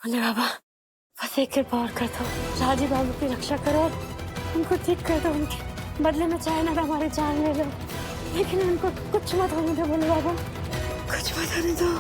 भोले बाबा बस एक कृपा और कर दो, राजी बाबू की रक्षा करो, उनको ठीक कर दो, उनके बदले में चाहे ना हमारी जान ले लो, लेकिन उनको कुछ मत होने दो भोले बाबा, कुछ मत होने दो।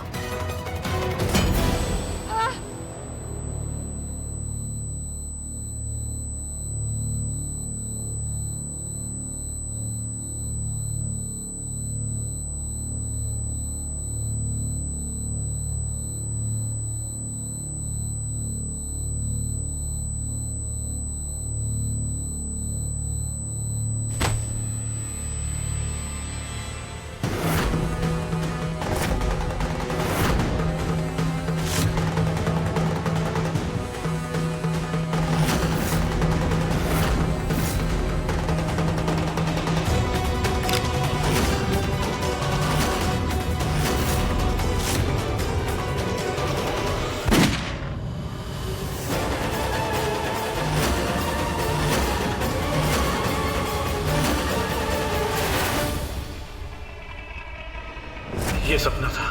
ये सपना था,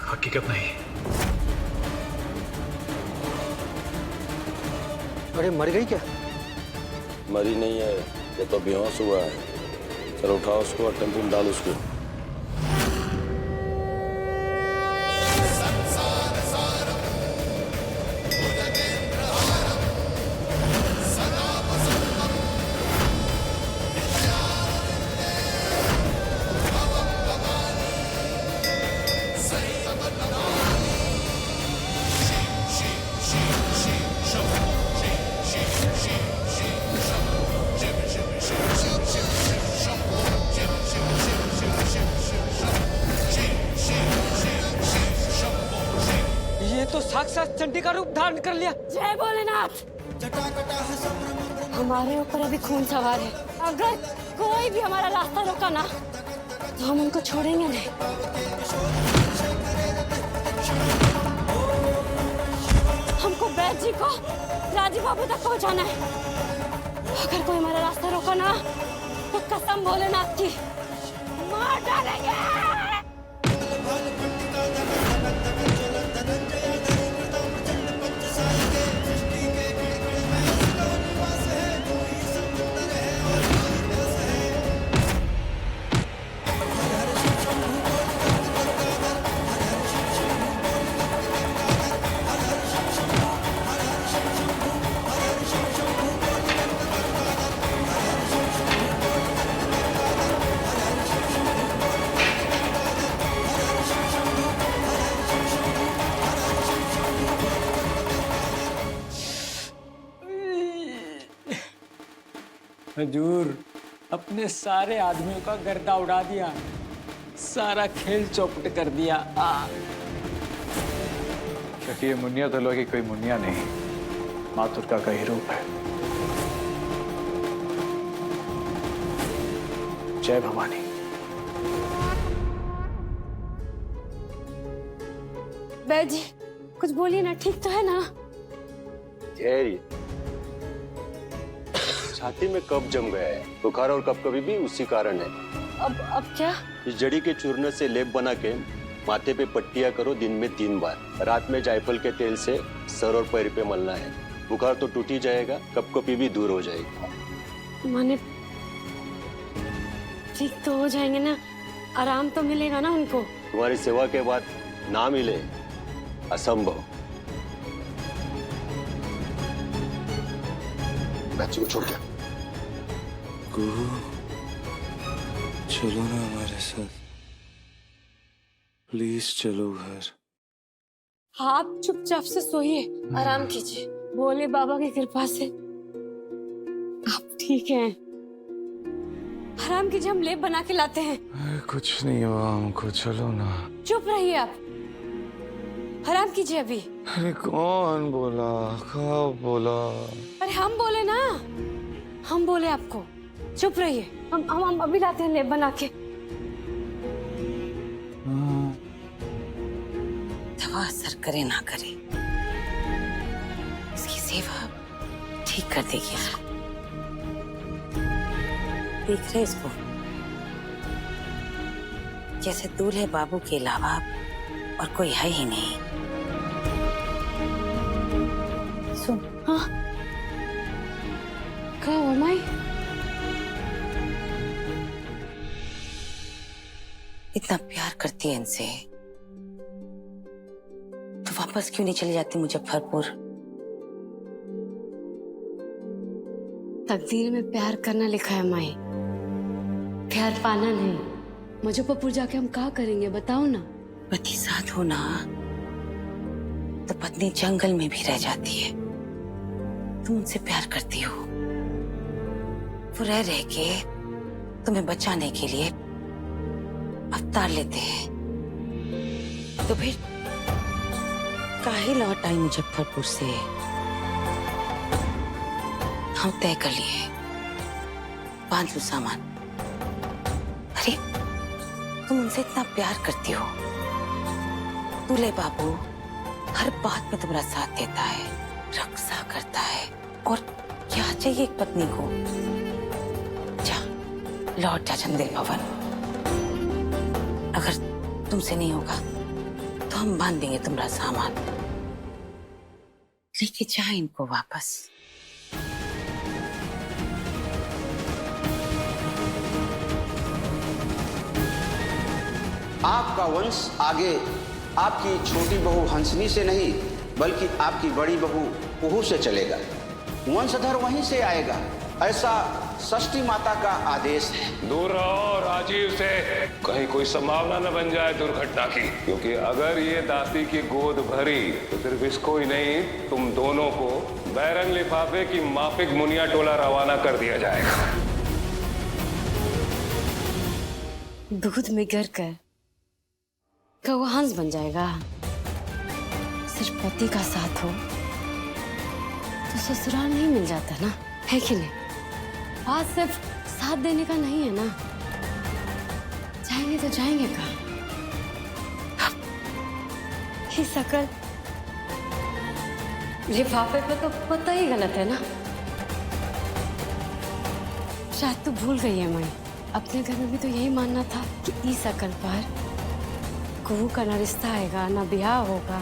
हकीकत नहीं। अरे मर गई क्या? मरी नहीं है, ये तो बेहोश हुआ है। चलो उठाओ उसको और टेम्पो में डालो उसको। तो साक्षात चंडी का रूप धारण कर लिया। जय भोलेनाथ। हमारे ऊपर अभी खून सवार है, अगर कोई भी हमारा रास्ता रोका ना तो हम उनको छोड़ेंगे नहीं। हमको बैद जी को राजीव बाबू तक पहुंचाना है, अगर कोई हमारा रास्ता रोका ना तो कसम भोलेनाथ की मार डालेंगे। हजूर, अपने सारे आदमियों का गर्दा उड़ा दिया, सारा खेल चौपट कर दिया। क्योंकि ये मुनिया दलों की कोई मुनिया नहीं, माँ दुर्गा का ही रूप है। जय भवानी। बैद जी कुछ बोलिए ना, ठीक तो है ना? छाती में कफ जम गया है, बुखार और कफ कभी भी उसी कारण है। अब क्या? इस जड़ी के चूर्ण से लेप बना के माथे पे पट्टियां करो दिन में 3 बार। रात में जायफल के तेल से सर और पैर पे मलना है। बुखार तो टूट ही जाएगा, कफ कभी भी दूर हो जाएगी। माने ठीक तो हो जाएंगे ना, आराम तो मिलेगा ना उनको? तुम्हारी सेवा के बाद ना मिले असंभव। बच्ची को छोड़ के गुरु, चलो ना हमारे साथ, प्लीज चलो घर। आप चुपचाप से सोइए, आराम कीजिए, भोले बाबा की कृपा से आप ठीक हैं। आराम कीजिए, हम लेप बना के लाते हैं। अरे कुछ नहीं हुआ हमको, चलो ना। चुप रहिए आप, आराम कीजिए अभी। अरे कौन बोला, कब बोला? अरे हम बोले ना, हम बोले आपको, चुप रहिए। हम अभी लाते हैं लेप बना के। दवा असर करे ना करे, इसकी सेवा ठीक कर देगी। देख रहे इसको, जैसे दूल्हे बाबू के अलावा और कोई है ही नहीं। हो माई? इतना प्यार करती है इनसे तो वापस क्यों नहीं चली जाती मुजफ्फरपुर? तकदीर में प्यार करना लिखा है माई, प्यार पाना नहीं। मुजफ्फरपुर जाके हम क्या करेंगे बताओ ना। पति साथ हो ना तो पत्नी जंगल में भी रह जाती है। तुम उनसे प्यार करती हो, वो रह रह के तुम्हें बचाने के लिए अवतार लेते हैं। तो फिर काहे लौट आई मुजफ्फरपुर से? हम तय कर लिए, बांध लो सामान। अरे तुम उनसे इतना प्यार करती हो, दूल्हे बाबू हर बात में तुम्हारा साथ देता है, रक्षा करता है, और क्या चाहिए एक पत्नी को? जा लौट जा चंदेल भवन। अगर तुमसे नहीं होगा तो हम बांध देंगे तुम्हारा सामान, लेके जा इनको वापस। आपका वंश आगे आपकी छोटी बहू हंसनी से नहीं बल्कि आपकी बड़ी बहू कुहू से चलेगा। वंशधर वहीं से आएगा, ऐसा षष्ठी माता का आदेश है। दूर रहो राजीव से, कहीं कोई संभावना न बन जाए दुर्घटना की, क्योंकि अगर ये दासी की गोद भरी तो सिर्फ इसको ही नहीं तुम दोनों को बैरंग लिफाफे की माफिक मुनिया टोला रवाना कर दिया जाएगा। दूध में गिर कर कौवा हंस बन जाएगा। सिर्फ पति का साथ हो तो ससुराल नहीं मिल जाता ना, है कि नहीं? बात सिर्फ साथ देने का नहीं है ना। जाएंगे तो जाएंगे कहाँ? ये सकल लिफाफे पे तो पता ही गलत है ना। शायद तू भूल गई है माई, अपने घर में भी तो यही मानना था कि इस सकल पर कुहू का ना रिश्ता आएगा ना ब्याह होगा।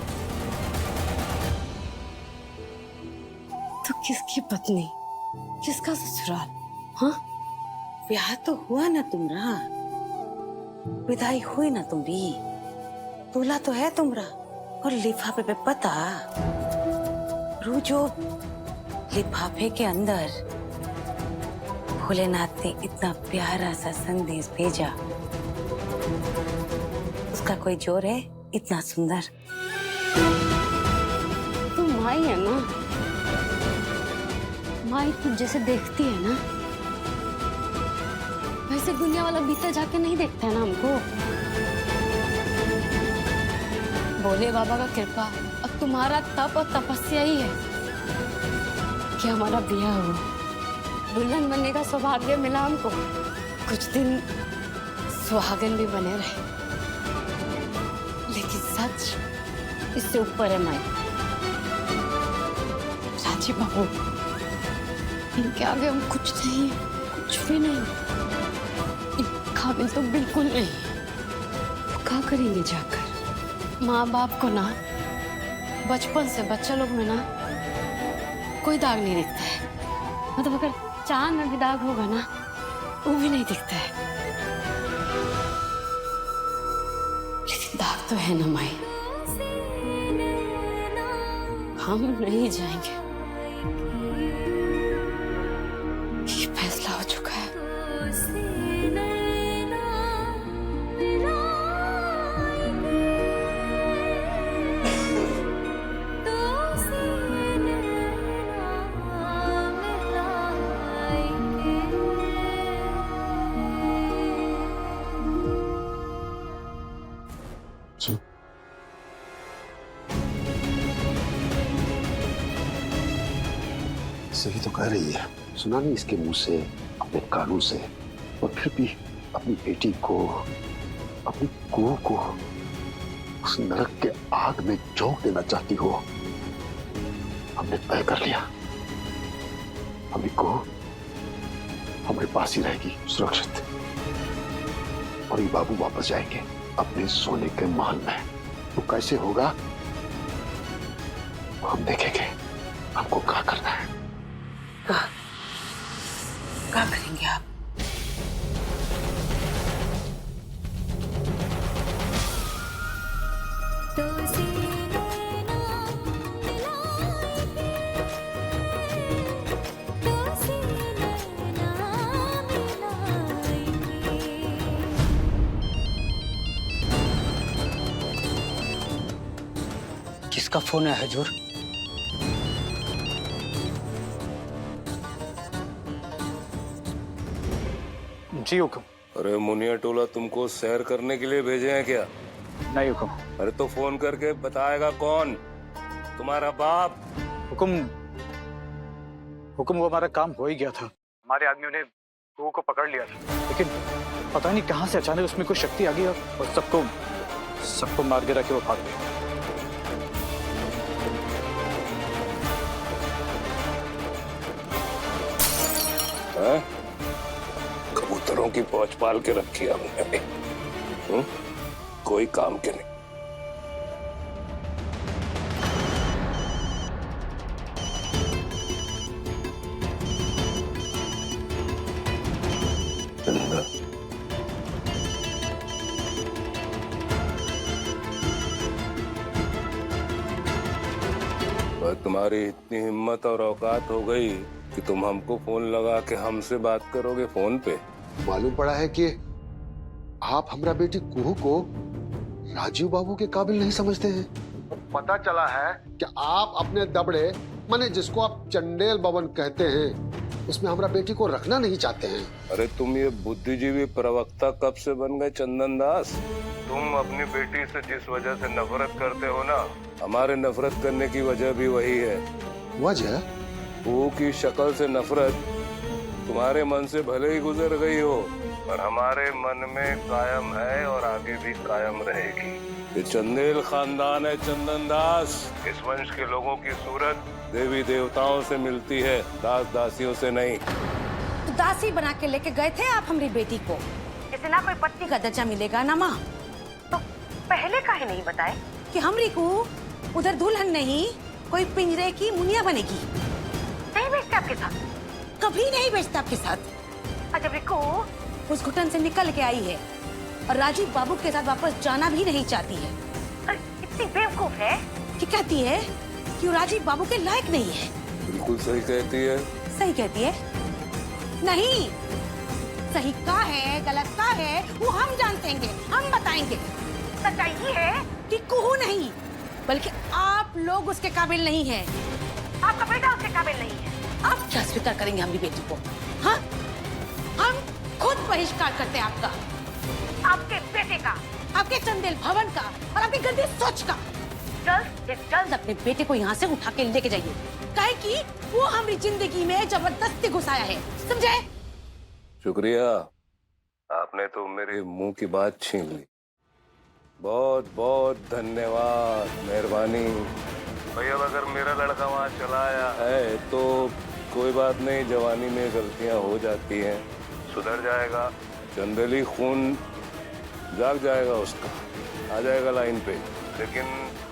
तो किसकी पत्नी, किसका ससुराल? हाँ, ब्याह तो हुआ ना तुम्हारा, विदाई हुई ना तुम्हारी, दूल्हा तो है तुम्हारा, और लिफाफे पे पता। जो लिफाफे के अंदर भोलेनाथ ने इतना प्यारा सा संदेश भेजा, उसका कोई जोर है इतना सुंदर? तू माई है ना, माई तू जैसे देखती है ना वैसे दुनिया वाला भीतर जाके नहीं देखता है ना हमको। भोले बाबा का कृपा अब तुम्हारा तप और तपस्या ही है कि हमारा ब्याह हो, दुल्हन बनने का सौभाग्य मिला हमको। कुछ दिन सुहागन भी बने रहे, लेकिन सच इससे ऊपर है माई। राजी बाबू, इनके आगे हम कुछ नहीं, कुछ भी नहीं, इन काबिल तो बिल्कुल नहीं। वो क्या करेंगे जाकर? माँ बाप को ना बचपन से बच्चा लोग में ना कोई दाग नहीं दिखता है। मतलब अगर चांद में भी दाग होगा ना वो भी नहीं दिखता है, लेकिन दाग तो है ना माई। हम नहीं जाएंगे, ये फैसला हो चुका है। सही तो कह रही है, सुना नहीं इसके मुंह से, अपने कानों से, और फिर भी अपनी बेटी को, अपनी कुहू को उस नरक के आग में झोंक देना चाहती हो। हमने तय कर लिया, हमें कुहू हमारे पास ही रहेगी सुरक्षित, और ये बाबू वापस जाएंगे अपने सोने के महल में। वो कैसे होगा हम देखेंगे, हमको क्या करना है। क्या करेंगे आप? किसका फोन है हजूर? जी हुक्म। अरे मुनिया टोला तुमको सैर करने के लिए भेजे हैं क्या? नहीं हुक्म। अरे तो फोन करके बताएगा कौन? तुम्हारा बाप? हुक्म वो हमारा काम हो ही गया था। हमारे आदमियों ने कुहू को पकड़ लिया था, लेकिन पता नहीं कहां से अचानक उसमें कोई शक्ति आ गई और सबको मार गिरा के वो भाग गए। हाँ? कबूतरों की पहुंच पाल के रखी है हमने। कोई काम के नहीं। चंदा, पर तुम्हारी इतनी हिम्मत और औकात हो गई कि तुम हमको फोन लगा के हमसे बात करोगे फोन पे? मालूम पड़ा है कि आप हमारा बेटी कुहू को राजीव बाबू के काबिल नहीं समझते हैं। पता चला है कि आप अपने दबड़े माने जिसको आप चंडेल भवन कहते हैं उसमें हमारा बेटी को रखना नहीं चाहते हैं। अरे तुम ये बुद्धिजीवी प्रवक्ता कब से बन गए चंदन दास? तुम अपनी बेटी से जिस वजह से नफरत करते हो ना, हमारे नफरत करने की वजह भी वही है। वजह? वो की शक्ल से नफरत तुम्हारे मन से भले ही गुजर गई हो, पर हमारे मन में कायम है और आगे भी कायम रहेगी। ये चंदेल खानदान है चंदन दास। इस वंश के लोगों की सूरत देवी देवताओं से मिलती है, दास दासियों से नहीं। तो दासी बना के लेके गए थे आप हमारी बेटी को, इसे ना कोई पत्नी का दर्जा मिलेगा ना माँ। तो पहले काहे नहीं बताए कि हमारी को उधर दुल्हन नहीं कोई पिंजरे की मुनिया बनेगी? नहीं भेजते आपके साथ, कभी नहीं भेजते आपके साथ। जब रिको उस घुटन से निकल के आई है और राजीव बाबू के साथ वापस जाना भी नहीं चाहती है, इतनी बेवकूफ है कि कहती है कि वो राजीव बाबू के लायक नहीं है। बिल्कुल सही कहती है। सही कहती है? नहीं, सही का है गलत का है वो हम जानतेंगे, हम बताएंगे। सच्चाई ये है कि कुहू नहीं बल्कि आप लोग उसके काबिल नहीं हैं। आपका बेटा उसके काबिल नहीं है। आप क्या स्वीकार करेंगे हमारी बेटी को? हाँ, हम खुद बहिष्कार करते हैं आपका, आपके बेटे का, आपके चंदेल भवन का और आपकी गंदी सोच का। जल्द अपने बेटे को यहाँ से उठा के लेके जाइए, काहे कि वो हमारी जिंदगी में जबरदस्ती घुसाया है, समझे? शुक्रिया, आपने तो मेरे मुंह की बात छीन ली। बहुत बहुत धन्यवाद, मेहरबानी। भैया अगर मेरा लड़का वहाँ चला आया है तो कोई बात नहीं, जवानी में गलतियाँ हो जाती हैं, सुधर जाएगा। चंदेली खून जाग जाएगा उसका, आ जाएगा लाइन पे। लेकिन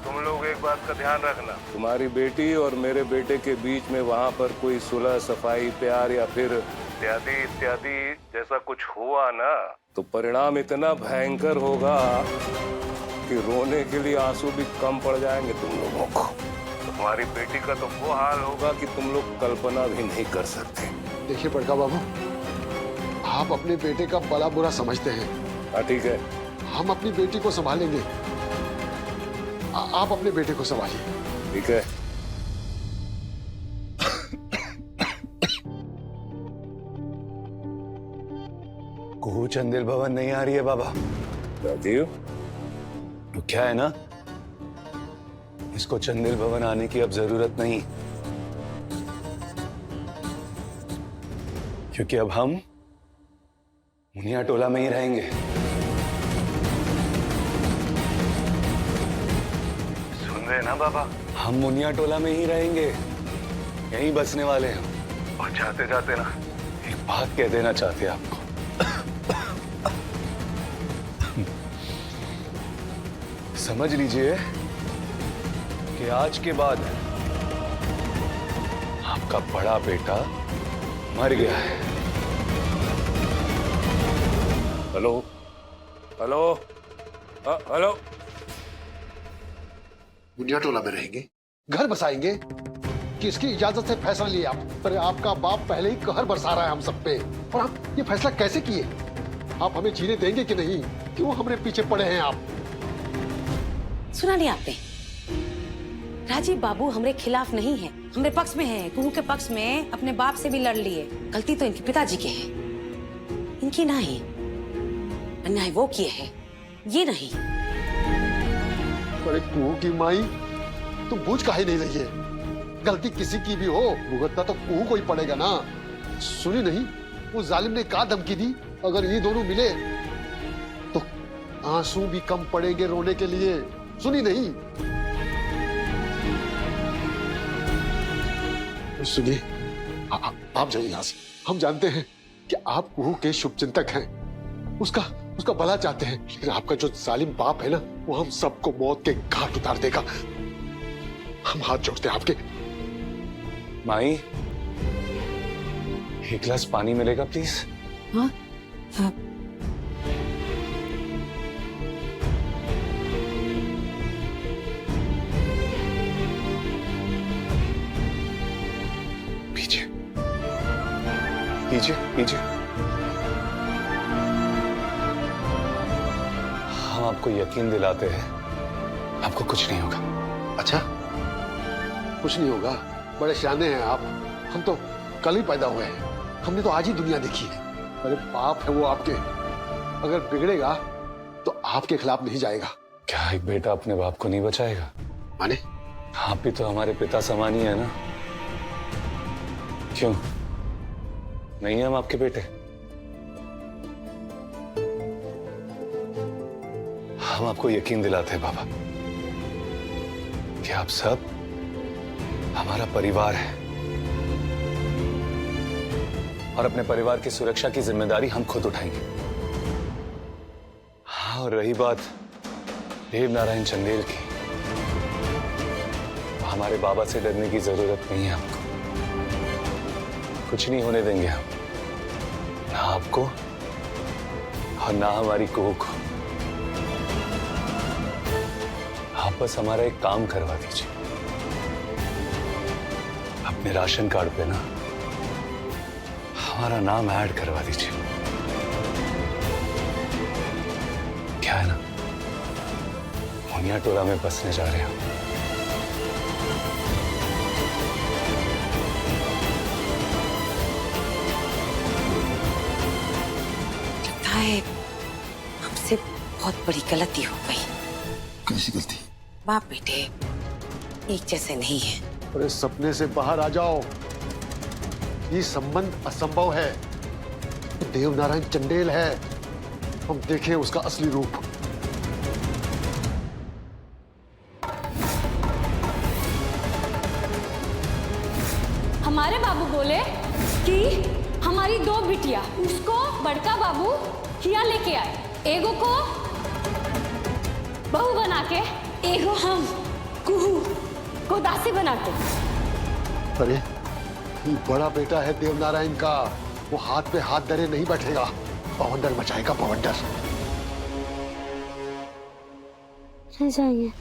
तुम लोग एक बात का ध्यान रखना, तुम्हारी बेटी और मेरे बेटे के बीच में वहाँ पर कोई सुलह सफाई प्यार या फिर इत्यादि इत्यादि जैसा कुछ हुआ ना, तो परिणाम इतना भयंकर होगा कि रोने के लिए आंसू भी कम पड़ जाएंगे तुम लोगों को। तुम्हारी बेटी का तो वो हाल होगा कि तुम लोग कल्पना भी नहीं कर सकते। देखिए बड़का बाबू, आप अपने बेटे का भला बुरा समझते हैं। हाँ ठीक है, हम अपनी बेटी को संभालेंगे, आप अपने बेटे को संभालिए। ठीक है। कुहू चंदेल भवन नहीं आ रही है बाबा। राजीव, तो क्या है ना, इसको चंदेल भवन आने की अब जरूरत नहीं, क्योंकि अब हम मुनिया टोला में ही रहेंगे। सुन रहे ना बाबा, हम मुनिया टोला में ही रहेंगे, यहीं बसने वाले हैं। और जाते जाते ना एक बात कह देना चाहते हैं आपको। समझ लीजिए कि आज के बाद आपका बड़ा बेटा मर गया है। Hello hello hello. Muniya Tola में रहेंगे, घर बसाएंगे, किसकी इजाजत से फैसला लिया आप? पर आपका बाप पहले ही कहर बरसा रहा है हम सब पे, और आप ये फैसला कैसे किए? आप हमें जीने देंगे कि नहीं? क्यों हमारे पीछे पड़े हैं आप? सुना नहीं आपने? राजीव बाबू हमारे खिलाफ नहीं है, हमारे पक्ष में है। कुहू के पक्ष में अपने बाप से भी लड़ लिए। गलती तो इनके पिताजी के है, इनकी नहीं। अन्याय वो किए हैं, ये नहीं। अरे कुहू की माई, तुम बूझ काहे नहीं रही है? गलती किसी की भी हो, भुगतना तो कुहू को ही पड़ेगा ना। सुनी नहीं वो जालिम ने क्या धमकी दी? अगर ये दोनों मिले तो आंसू भी कम पड़ेंगे रोने के लिए। सुनी नहीं? सुनिए, आप जाइए यहाँ से। हम जानते हैं कि आप कुहू के शुभचिंतक हैं, उसका भला चाहते हैं, लेकिन आपका जो जालिम बाप है ना, वो हम सबको मौत के घाट उतार देगा। हम हाथ जोड़ते हैं आपके। माई, एक गिलास पानी मिलेगा प्लीज? हाँ? हाँ। पीछे पीछे पीछे। हम आपको यकीन दिलाते हैं, आपको कुछ नहीं होगा। अच्छा, कुछ नहीं होगा? बड़े शाने हैं आप। हम तो कल ही पैदा हुए हैं, हमने तो आज ही दुनिया देखी है। अरे बाप है वो आपके, अगर बिगड़ेगा तो आपके खिलाफ नहीं जाएगा। क्या एक बेटा अपने बाप को नहीं बचाएगा? माने? आप भी तो हमारे पिता समान ही है ना। क्यों नहीं हम आपके बेटे? हम आपको यकीन दिलाते हैं बाबा कि आप सब हमारा परिवार है, और अपने परिवार की सुरक्षा की जिम्मेदारी हम खुद उठाएंगे। हाँ, और रही बात देव नारायण चंदेल की, हमारे बाबा से डरने की जरूरत नहीं है आपको। कुछ नहीं होने देंगे हम, ना आपको और ना हमारी कुहू को। आप बस हमारा एक काम करवा दीजिए, अपने राशन कार्ड पे ना हमारा नाम ऐड करवा दीजिए। क्या है ना, मुनिया टोला में बसने जा रहे हैं। लगता है हमसे बहुत बड़ी गलती हो गई। कैसी गलती? बाप बेटे एक जैसे नहीं है। अरे सपने से बाहर आ जाओ, ये संबंध असंभव है। देव नारायण चंडेल है, हम देखें उसका असली रूप। हमारे बाबू बोले कि हमारी 2 बिटिया, उसको बड़का बाबू किया लेके आए, एगो को बहू बना के, एगो हम कुहू को दासी बना के। अरे ये बड़ा बेटा है देव नारायण का, वो हाथ पे हाथ धरे नहीं बैठेगा, बवंडर मचाएगा बवंडर। जाइए जाइए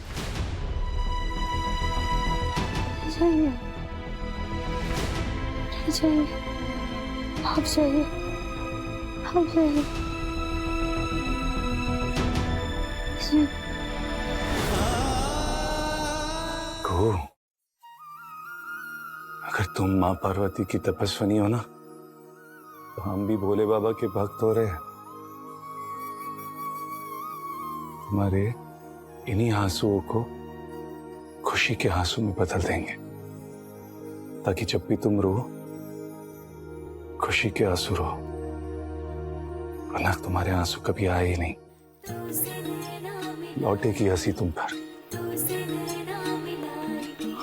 जाइए, आप जाइए, आप जाइए। कुहू, अगर तुम माँ पार्वती की तपस्विनी हो ना, तो हम भी भोले बाबा के भक्त हो रहे हैं। तुम्हारे इन्हीं आंसुओं को खुशी के आंसू में बदल देंगे, ताकि जब भी तुम रो, खुशी के आंसू रो, वरना तुम्हारे आंसू कभी आए ही नहीं। लौटेगी हंसी तुम पर,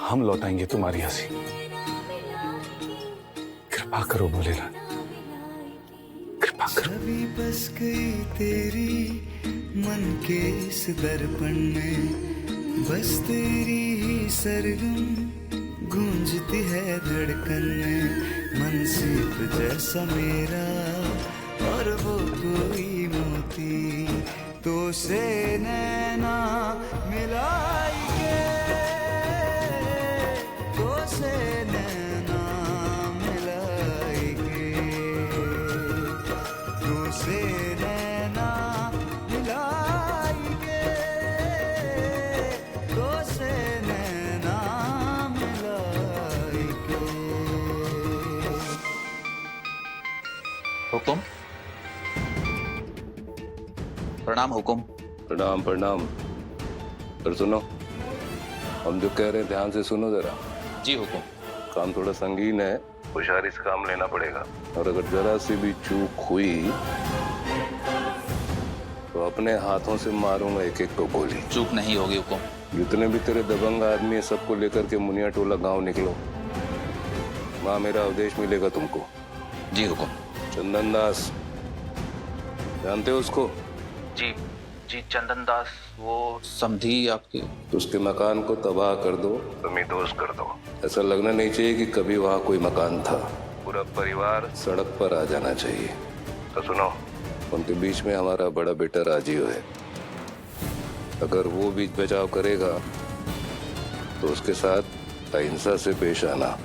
हम लौटाएंगे तुम्हारी हंसी। कृपा करो भोलेनाथ, कृपा करो। कभी बस गई तेरी मन के इस दर्पण में, बस तेरी ही सरगम गूंजती है धड़कन में। मन सिर्फ जैसा मेरा और वो कोई मोती होती तो से नैना मिलाएंगे, तो से नैना मिलाएंगे, तो से नैना मिलाएंगे, तो से नैना मिलाएंगे। हुकुम। प्रणाम हुकुम। प्रणाम प्रणाम। पर सुनो, हम जो कह रहे हैं ध्यान से सुनो जरा। जी हुकुम। काम थोड़ा संगीन है, होशियारी से काम लेना पड़ेगा, और अगर जरा सी भी चूक हुई तो अपने हाथों से मारूंगा एक एक को गोली। चूक नहीं होगी हुकुम। जितने भी तेरे दबंग आदमी है सबको लेकर के मुनिया टोला गांव निकलो, वहां मेरा अवदेश मिलेगा तुमको। जी हुकुम। चंदन दास, जानते हो उसको? जी जी, चंदन दास, वो समधी आपके। तो उसके मकान को तबाह कर दो, जमींदोज कर दो। ऐसा लगना नहीं चाहिए कि कभी वहां कोई मकान था। पूरा परिवार सड़क पर आ जाना चाहिए। तो सुनो, उनके बीच में हमारा बड़ा बेटा राजीव है, अगर वो बीच बचाव करेगा तो उसके साथ अहिंसा से पेश आना।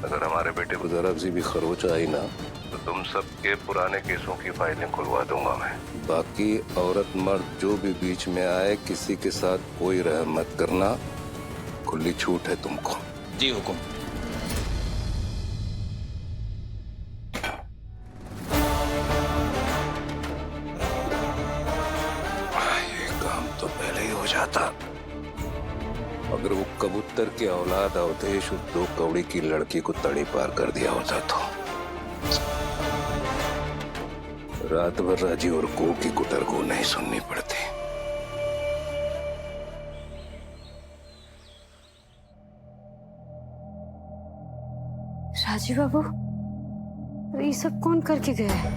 अगर हमारे बेटे को जरा सी भी खरोच आई ना तो तुम सबके पुराने केसों की फाइलें खुलवा दूंगा मैं। बाकी औरत मर्द जो भी बीच में आए, किसी के साथ कोई रहम मत करना, खुली छूट है तुमको। जी हुकुम। ये काम तो पहले ही हो जाता अगर वो कबूतर के औलाद अवधेश उस 2 कौड़ी की लड़की को तड़ी पार कर दिया होता तो। रात भर राजी और को की कुटर को नहीं सुननी पड़ती। राजीव बाबू, ये सब कौन करके गया है?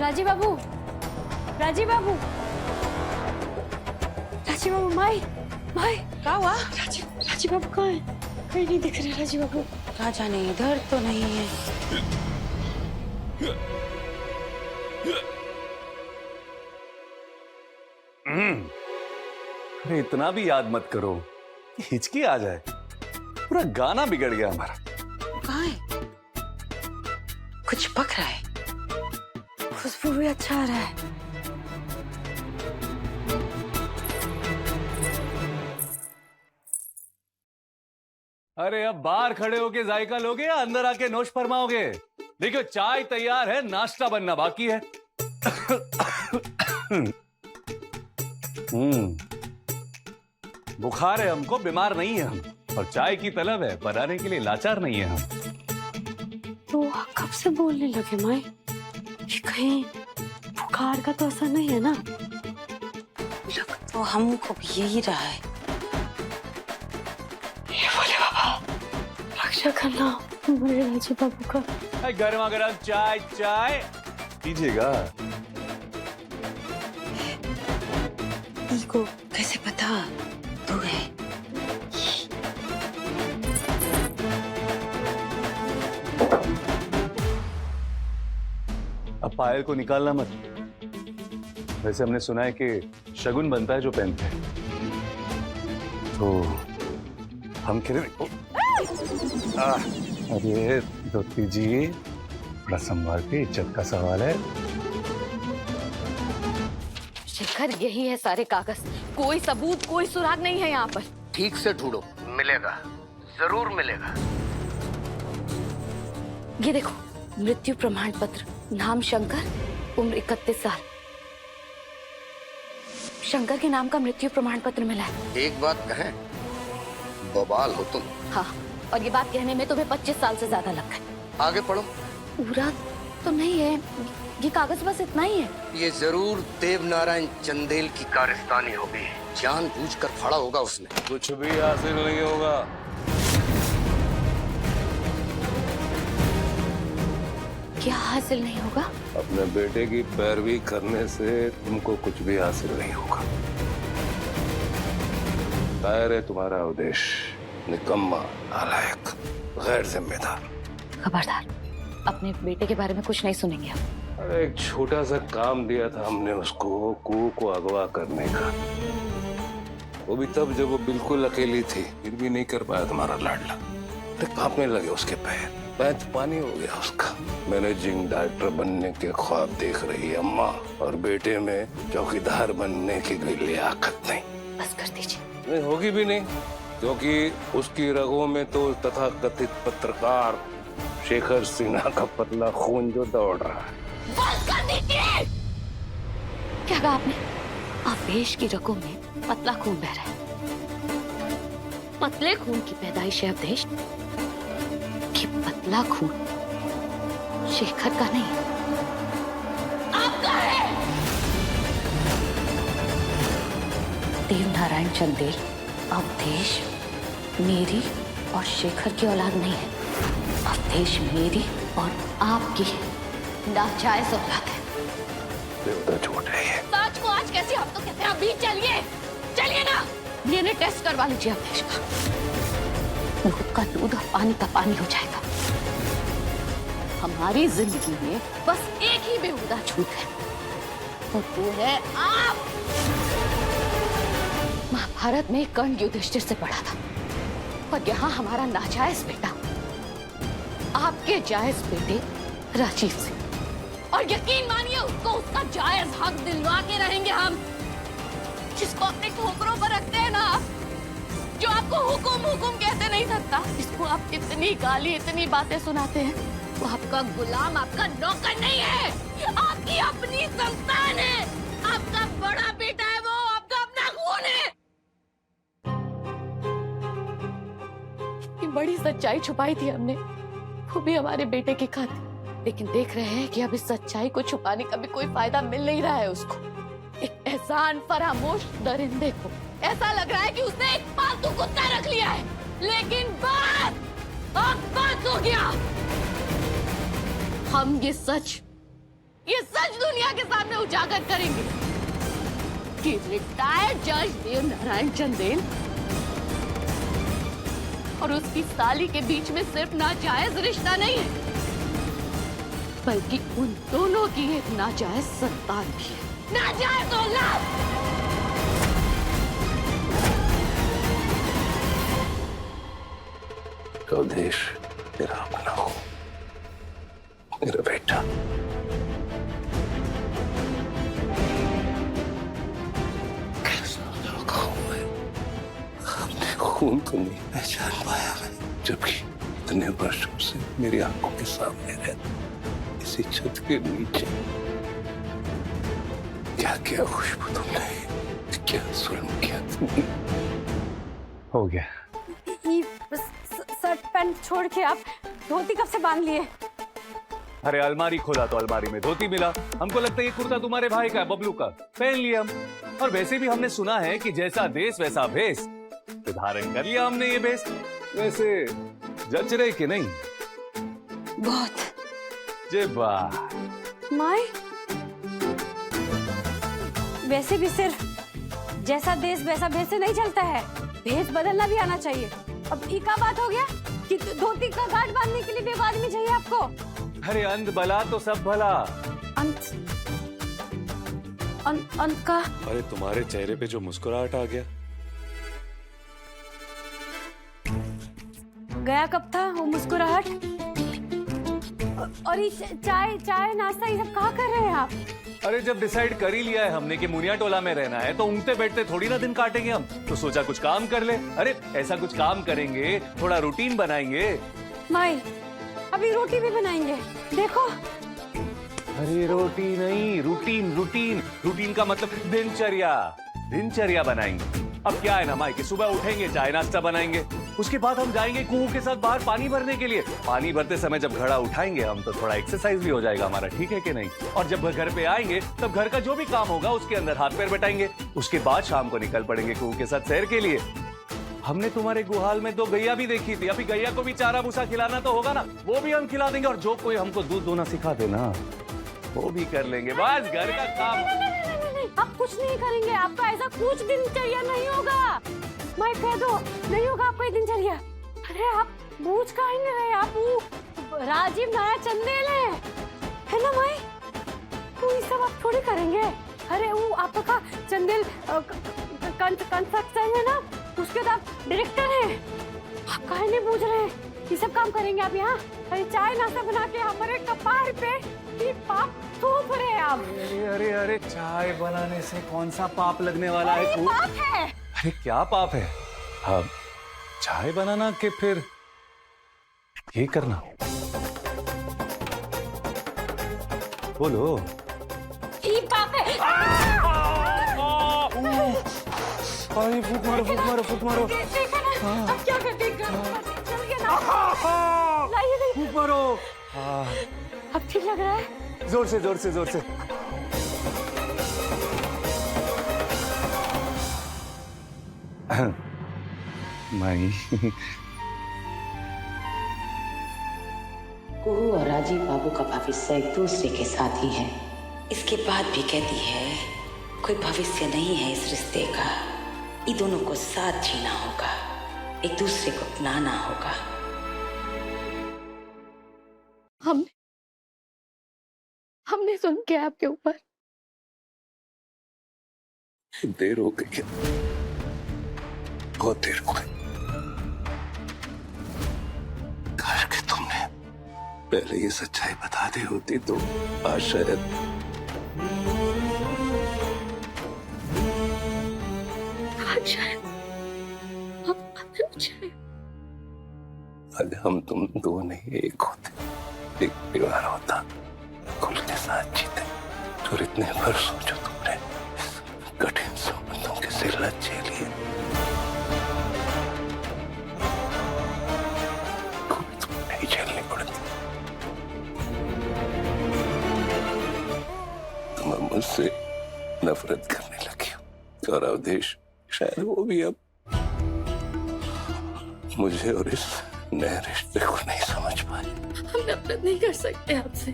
राजीव बाबू, राजीव बाबू, राजीव बाबू, माई माई, क्या हुआ? राजीव बाबू कहाँ है? कहीं नहीं दिख रहे राजीव बाबू। कहाँ जाने, इधर तो नहीं है। अरे इतना भी याद मत करो कि हिचकी आ जाए, पूरा गाना बिगड़ गया हमारा। कहाँ है? कुछ पक रहा है। खुशबू भी अच्छा आ रहा है। अरे अब बाहर खड़े होके जायका लोगे या अंदर आके नोश फरमाओगे? देखो चाय तैयार है, नाश्ता बनना बाकी है। बुखार है हमको, बीमार नहीं है हम, और चाय की तलब है, बनाने के लिए लाचार नहीं है हम। तो कब से बोलने लगे माई? ये कहीं बुखार का तो असर नहीं है ना? लग तो हमको भी यही रहा है। ये बोले बाबा, रक्षा करना मेरे राजीव बाबू का। गर्मा गर्म चाय चाय पीजिएगा। को कैसे पता तू है? अब पायल को निकालना मत। वैसे हमने सुना है कि शगुन बनता है जो पहनते हैं, तो हम खेले। अरे धोती जी, बड़ा संभाल के, इज्जत का सवाल है। शेखर, यही है सारे कागज, कोई सबूत, कोई सुराग नहीं है यहाँ पर। ठीक से ढूंढो, मिलेगा, जरूर मिलेगा। ये देखो, मृत्यु प्रमाण पत्र, नाम शंकर, उम्र 31 साल। शंकर के नाम का मृत्यु प्रमाण पत्र मिला है। एक बात कहें, बवाल हो तुम। हाँ, और ये बात कहने में तुम्हें 25 साल से ज्यादा लग गए। आगे पढ़ो। पूरा तो नहीं है, ये कागज बस इतना ही है। ये जरूर देवनारायण चंदेल की कारस्तानी होगी, जानबूझकर फाड़ा होगा उसने। कुछ भी हासिल नहीं होगा। क्या हासिल नहीं होगा? अपने बेटे की पैरवी करने से तुमको कुछ भी हासिल नहीं होगा। दायर है तुम्हारा उद्देश्य, निकम्मा, नालायक, गैर जिम्मेदार। खबरदार, अपने बेटे के बारे में कुछ नहीं सुनेंगे हम। अरे एक छोटा सा काम दिया था हमने उसको, कुहू को अगवा करने का। वो भी तब जब वो बिल्कुल अकेली थी, फिर भी नहीं कर पाया तुम्हारा लाडला। तो कांपने लगे उसके पैर तो पानी हो गया उसका। मैनेजिंग डायरेक्टर बनने के ख्वाब देख रही अम्मा, और बेटे में चौकीदार बनने की कोई लियाकत नहीं। बस कर दीजिए। नहीं होगी भी नहीं, क्योंकि उसकी रगों में तो तथाकथित पत्रकार शेखर सिन्हा का पतला खून जो दौड़ रहा है। बस कर दीजिए। क्या कहा आपने? अवधेश की रगों में पतला खून बह रहा है। पतले खून की पैदाइश है अवधेश, कि पतला खून शेखर का नहीं आपका है। देव नारायण चंदेल अवधेश मेरी और शेखर की औलाद नहीं है। अवधेश मेरी और आपकी नाजायज औलाद है। देवता झूठ है ये। सच को आज कैसे हम तो कहते हैं अभी चलिए चलिए ना, डीएनए टेस्ट करवा लीजिए अवधेश का। दूध का दूध और पानी का पानी हो जाएगा। हमारी जिंदगी में बस एक ही बेहुदा झूठ है, और वो है आप। महाभारत में कर्ण युधिष्ठिर से पढ़ा था, और यहाँ हमारा नाजायज बेटा आपके जायज बेटे राजीव से। और यकीन मानिए उसको उसका जायज हक दिलवा के रहेंगे हम। जिसको अपने ठोकरों पर रखते हैं ना आप, जो आपको हुकुम हुकुम कहते नहीं सकता, जिसको आप इतनी गाली इतनी बातें सुनाते हैं, वो आपका गुलाम, आपका नौकर नहीं है, आपकी अपनी संतान है, आपका बड़ा बेटा है, वो आपका अपना खून है। इतनी बड़ी सच्चाई छुपाई थी हमने, वो भी हमारे बेटे की खातिर। लेकिन देख रहे हैं कि अब इस सच्चाई को छुपाने का भी कोई फायदा मिल नहीं रहा है उसको। एक एहसान फरामोश दरिंदे को ऐसा लग रहा है कि उसने एक पालतू कुत्ता रख लिया है। लेकिन अब बस हो गया। हम ये सच दुनिया के सामने उजागर करेंगे कि रिटायर्ड जज देव नारायण चंदेल और उसकी साली के बीच में सिर्फ नाजायज रिश्ता नहीं है, बल्कि उन दोनों की एक नाजायज संतान भी है। नाजायज औलाद। अवधेश तेरा अपना हो, मेरा बेटा। कैसा लड़का हूं मैं, अपने खून को नहीं पहचान पाया मैं, जबकि इतने वर्षों से मेरी आंखों के सामने रहता, इसी छत के नीचे। क्या क्या खुशबू तुमने, क्या जुल्म किया तुमने। हो गया। शर्ट पैंट छोड़ के आप धोती कब से बांध लिए? अरे अलमारी खोला तो अलमारी में धोती मिला। हमको लगता है ये कुर्ता तुम्हारे भाई का है, बबलू का, पहन लिया हम। और वैसे भी हमने सुना है कि जैसा देश वैसा भेष, तो धारण कर लिया हमने ये भेष। वैसे जच रहे कि नहीं? बहुत। जे वाह माई, वैसे भी सिर्फ जैसा देश वैसा भेष से नहीं चलता है, भेष बदलना भी आना चाहिए। अब ये क्या बात हो गया कि धोती का गांठ बांधने के लिए भी एक आदमी चाहिए आपको? अरे अंत भला तो सब भला। अंत का? अरे तुम्हारे चेहरे पे जो मुस्कुराहट आ गया। गया कब था वो मुस्कुराहट? और ये चाय नाश्ता ये सब कहाँ कर रहे हैं आप? अरे जब डिसाइड कर ही लिया है हमने कि मुनिया टोला में रहना है, तो उठते बैठते थोड़ी ना दिन काटेंगे हम। तो सोचा कुछ काम कर ले। अरे ऐसा कुछ काम करेंगे, थोड़ा रूटीन बनाएंगे। माई, अभी रोटी भी बनाएंगे, देखो। अरे रोटी नहीं, रूटीन। रूटीन का मतलब दिनचर्या बनाएंगे। अब क्या है ना माई कि सुबह उठेंगे, चाय नाश्ता बनाएंगे, उसके बाद हम जाएंगे कुहू के साथ बाहर पानी भरने के लिए। पानी भरते समय जब घड़ा उठाएंगे हम, तो थोड़ा एक्सरसाइज भी हो जाएगा हमारा, ठीक है कि नहीं? और जब घर पे आएंगे तब घर का जो भी काम होगा उसके अंदर हाथ पैर बटाएंगे। उसके बाद शाम को निकल पड़ेंगे कुहू के साथ सैर के लिए। हमने तुम्हारे गुहाल में 2 गैया भी देखी थी, अभी गैया को भी चारा भूसा खिलाना तो होगा ना, वो भी हम खिला देंगे। और जो कोई हमको दूध दोना सिखा देना वो भी कर लेंगे। बस घर का काम। आप कुछ नहीं करेंगे, आपका ऐसा कुछ दिनचर्या नहीं होगा। मैं कह दो, नहीं होगा आपका ये दिनचर्या। अरे आप बूझ काहे नहीं रहे? आप राजीव नारायण चंदेल है ना माई? चंदेल कंस्ट्रक्शन है ना, उसके तो आप डायरेक्टर हैं। आप काहे नहीं पूछ रहे हैं? ये सब काम करेंगे आप यहाँ? अरे चाय नाश्ता बना के हमारे कपार पे ये पाप थोप रहे हैं आप। अरे अरे अरे, चाय बनाने से कौन सा पाप लगने वाला है? पाप है। अरे क्या पाप है? हाँ, चाय बनाना के फिर ये करना। बोलो। ये पाप है। अरे फूक मारो, फूक मारो, फूक मारो। अब क्या करते हैं? चल गया ना। लाइए फूक मारो। अब ठीक लग रहा है? जोर से, जोर से, जोर से। माई। कुहू और राजीव बाबू का भविष्य एक दूसरे के साथ ही है। इसके बाद भी कहती है कोई भविष्य नहीं है इस रिश्ते का। ये दोनों को साथ जीना होगा, एक दूसरे को अपनाना होगा। हमने सुन के आपके ऊपर देर हो गई है, बहुत देर हो गई। काश कि तुमने पहले ये सच्चाई बता दी होती तो आज शायद आज हम तुम दो नहीं एक होते, एक परिवार होता, खुल के साथ जीते। और इतने वर्षों जो तुमने कठिन संबंधों के सिलसिले झेली है, तुम्हें नहीं झेलनी पड़ती। तुम मुझसे नफरत करने लगी हो और अवधेश शायद वो भी अब मुझे और इस नए रिश्ते को नहीं समझ पाए। हम नफरत नहीं कर सकते आपसे।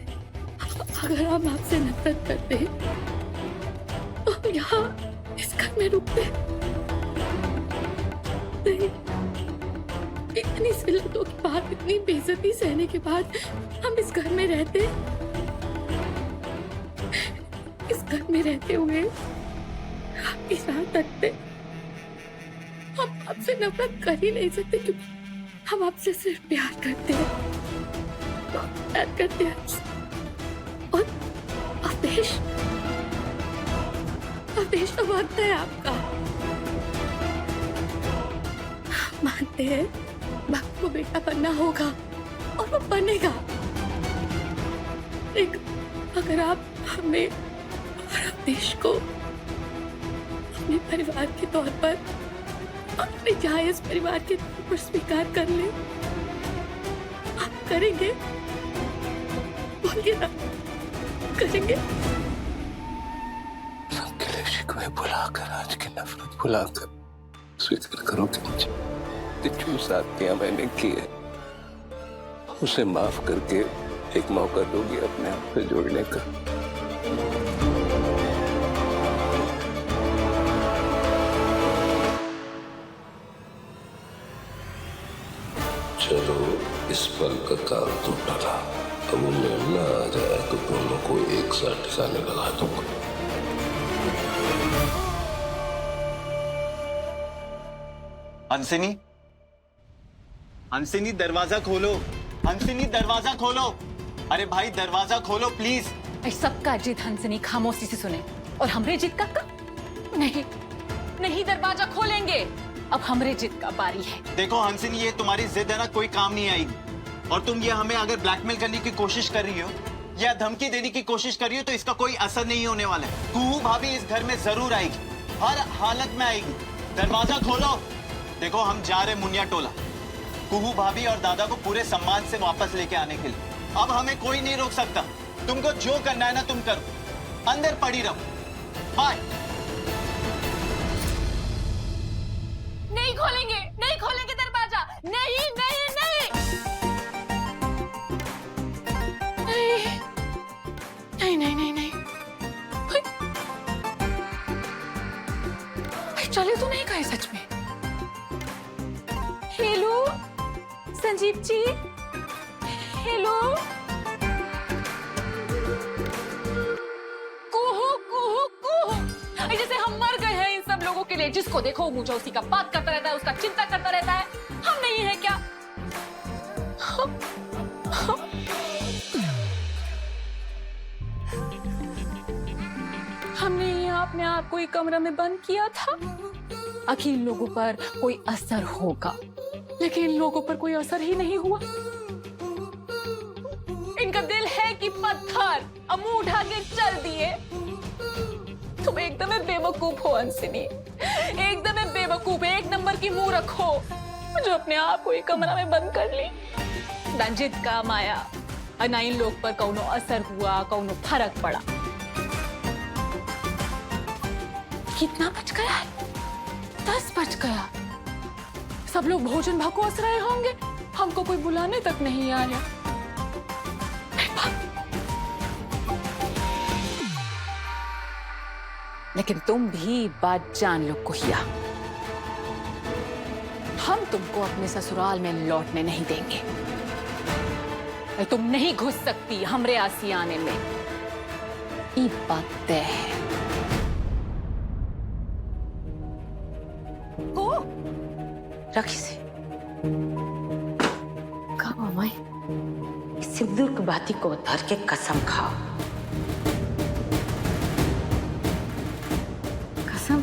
अगर हम आपसे नफरत करते तो यहाँ इस घर में रुकते नहीं। इतनी जिल्लतों के बाद, इतनी बेइज्जती सहने के बाद हम इस घर में रहते। इस घर में रहते हुए आपकी साथ रखते। हम आपसे नफरत कर ही नहीं सकते क्योंकि हम आपसे सिर्फ प्यार करते हैं, प्यार करते हैं आपसे। और अवधेश तो मानता है आपका। मानते हैं बाप को बेटा बनना होगा और वो बनेगा। अगर आप हमें और अवधेश को अपने परिवार के तौर पर, अपने जायज परिवार के तौर पर स्वीकार कर ले, आप करेंगे? बोलिए ना, करेंगे? सबके लिए शिकवे भुलाकर, आज की नफरत भुलाकर स्वीकार करो कि मुझे जो साथियां मैंने की है उसे माफ करके एक मौका दोगी अपने आप से जोड़ने का। चलो, इस पल का काम तो टला। अब वो मिलना आ जाए तो दोनों को एक साथ ठिकाने लगा दूंगा। हंसिनी, हंसिनी दरवाजा खोलो। हंसिनी दरवाजा खोलो। अरे भाई दरवाजा खोलो प्लीज। सबका जिद हंसिनी खामोशी से सुने और हमरे जिद का नहीं, नहीं दरवाजा खोलेंगे। अब हमरे जिद का बारी है। देखो हंसिनी, ये तुम्हारी जिद है ना, कोई काम नहीं आएगी। और तुम ये हमें अगर ब्लैकमेल करने की कोशिश कर रही हो या धमकी देने की कोशिश कर रही हो तो इसका कोई असर नहीं होने वाला है। कुहू भाभी इस घर में जरूर आएगी, हर हालत में आएगी। दरवाजा खोलो। देखो हम जा रहे मुनिया टोला, कुहू भाभी और दादा को पूरे सम्मान से वापस लेके आने के लिए। अब हमें कोई नहीं रोक सकता। तुमको जो करना है ना तुम करो, अंदर पड़ी रहो। बाय। नहीं खोलेंगे, नहीं खोलेंगे दरवाजा। नहीं नहीं नहीं नहीं नहीं नहीं नहीं। चले तो नहीं गए सच में। Hello Sanjeev ji, hello. कुहू कुहू कुहू, जैसे हम मर के लिए जिसको देखो मुझे उसी का बात करता रहता है, उसका चिंता करता रहता है। हम नहीं है क्या? हमने यहाँ अपने आप को एक कमरा में बंद किया था आखिर इन लोगों पर कोई असर होगा, लेकिन इन लोगों पर कोई असर ही नहीं हुआ। इनका दिल है कि पत्थर, अब मुंह उठा के चल दिए। तुम एकदम बेवकूफ हो अंसिनी, एकदम बेवकूफ, एक नंबर की मुंह रखो जो अपने आप को एक कमरा में बंद कर ली। रंजित काम आया और ना इन लोग पर कौनो असर हुआ, कौनो फर्क पड़ा। कितना बज गया है? 10 बज गया। सब लोग भोजन भकोस रहे होंगे, हमको कोई बुलाने तक नहीं आया। लेकिन तुम भी बात जान लो कुहिया, हम तुमको अपने ससुराल में लौटने नहीं देंगे। तुम नहीं घुस सकती हमरे आसियाने में, ये बात तय है। रखी से कहा माई, सिंदूर की बाती को धर के कसम खाओ। कसम?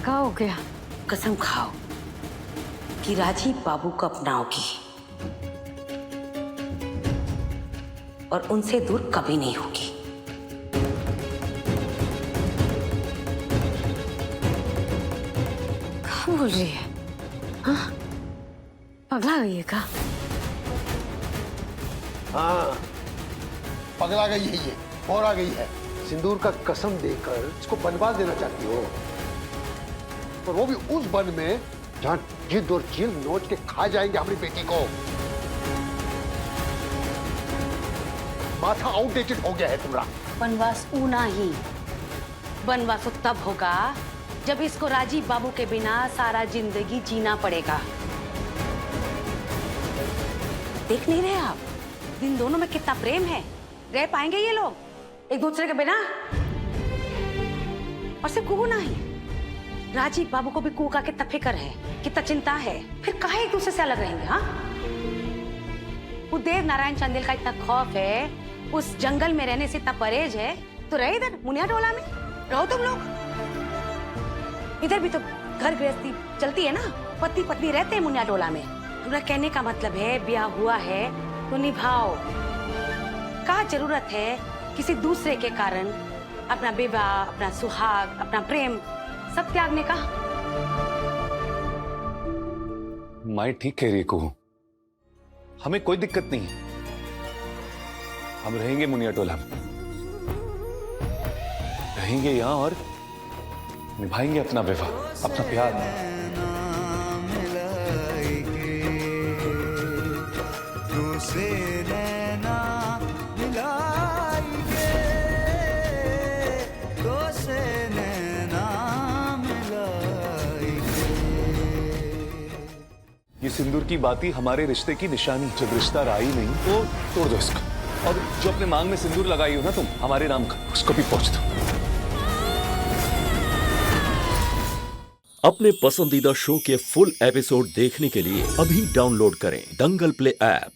क्या हो गया? कसम खाओ कि राजीव बाबू को अपनाओगी और उनसे दूर कभी नहीं होगी। क्या बोल रही है? हाँ, पगला गई है क्या? हाँ, पगला गई है ये, और आ गई है। सिंदूर का कसम देकर इसको बनवास देना चाहती हो, और वो भी उस वन में जहां जिद और चील नोच के खा जाएंगे हमारी बेटी को। माथा आउटडेटेड हो गया है तुम्हारा। बनवास ऊना ही, बनवास तब होगा जब इसको राजीव बाबू के बिना सारा जिंदगी जीना पड़ेगा। देख नहीं रहे आप इन दोनों में कितना प्रेम है? रह पाएंगे ये लोग एक दूसरे के बिना? और सिर्फ कुहू नहीं, राजीव बाबू को भी कुहू का कितना फिक्र है, कितना चिंता है। फिर काहे एक दूसरे से अलग रहेंगे? हाँ, वो देव नारायण चंदेल का इतना खौफ है, उस जंगल में रहने से इतना परहेज है, तो रहे इधर मुनिया टोला में रहो तुम लोग। इधर भी तो घर गृहस्थी चलती है ना, पति पत्नी रहते हैं मुनिया टोला में। तुम्हारा कहने का मतलब है ब्याह हुआ है तो निभाओ। क्या जरूरत है किसी दूसरे के कारण अपना विवाह, अपना सुहाग, अपना प्रेम सब त्यागने का? माई ठीक कह रही है कुहू, हमें कोई दिक्कत नहीं है। हम रहेंगे मुनिया टोला में, रहेंगे यहाँ और निभाएंगे अपना विवाह, अपना प्यार। ये सिंदूर की बात ही हमारे रिश्ते की निशानी। जब रिश्ता रहा ही नहीं तो तोड़ दो इसको, और जो अपने मांग में सिंदूर लगाई हो ना तुम हमारे नाम का, उसको भी पहुंच दो। अपने पसंदीदा शो के फुल एपिसोड देखने के लिए अभी डाउनलोड करें दंगल प्ले ऐप।